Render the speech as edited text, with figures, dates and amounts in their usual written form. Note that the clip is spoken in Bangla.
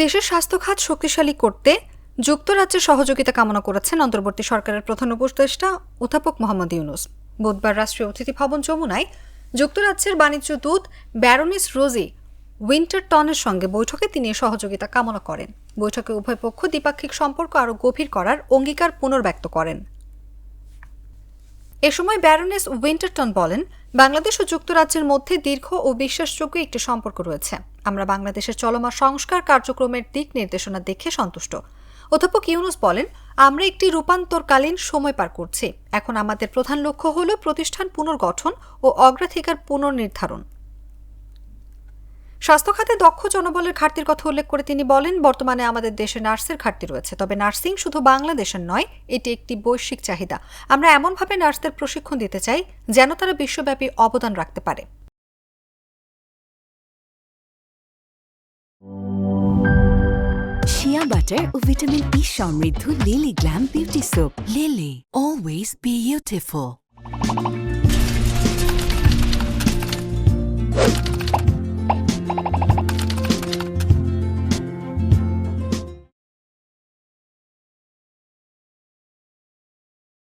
দেশের স্বাস্থ্য খাত শক্তিশালী করতে যুক্তরাজ্যের সহযোগিতা কামনা করেছেন অন্তর্বর্তী সরকারের প্রধান উপদেষ্টা অধ্যাপক মোহাম্মদ ইউনূস। বুধবার রাষ্ট্রীয় অতিথি ভবন যমুনায় যুক্তরাজ্যের বাণিজ্য দূত ব্যারোনিস রোজি উইন্টারটনের সঙ্গে বৈঠকে তিনি সহযোগিতা কামনা করেন। বৈঠকে উভয় পক্ষ দ্বিপাক্ষিক সম্পর্ক আরও গভীর করার অঙ্গীকার পুনর্ব্যক্ত করেন। এ সময় ব্যারোনেস উইন্টারটন বলেন, বাংলাদেশ ও যুক্তরাজ্যের মধ্যে দীর্ঘ ও বিশ্বাসযোগ্য একটি সম্পর্ক রয়েছে। আমরা বাংলাদেশের চলমান সংস্কার কার্যক্রমের দিক নির্দেশনা দেখে সন্তুষ্ট। অধ্যাপক ইউনূস বলেন, আমরা একটি রূপান্তরকালীন সময় পার করছি। এখন আমাদের প্রধান লক্ষ্য হল প্রতিষ্ঠান পুনর্গঠন ও অগ্রাধিকার পুনর্নির্ধারণ। স্বাস্থ্য খাতে দক্ষ জনবলের ঘাটতির কথা উল্লেখ করে তিনি বলেন, বর্তমানে আমাদের দেশে নার্সের ঘাটতি রয়েছে। তবে নার্সিং শুধু বাংলাদেশের নয়, এটি একটি বৈশ্বিক চাহিদা। আমরা এমনভাবে নার্সদের প্রশিক্ষণ দিতে চাই যেন তারা বিশ্বব্যাপী অবদান রাখতে পারে। শিয়া বাটার ও ভিটামিন ই সমৃদ্ধ lily glam beauty soap. Lily, always beautiful.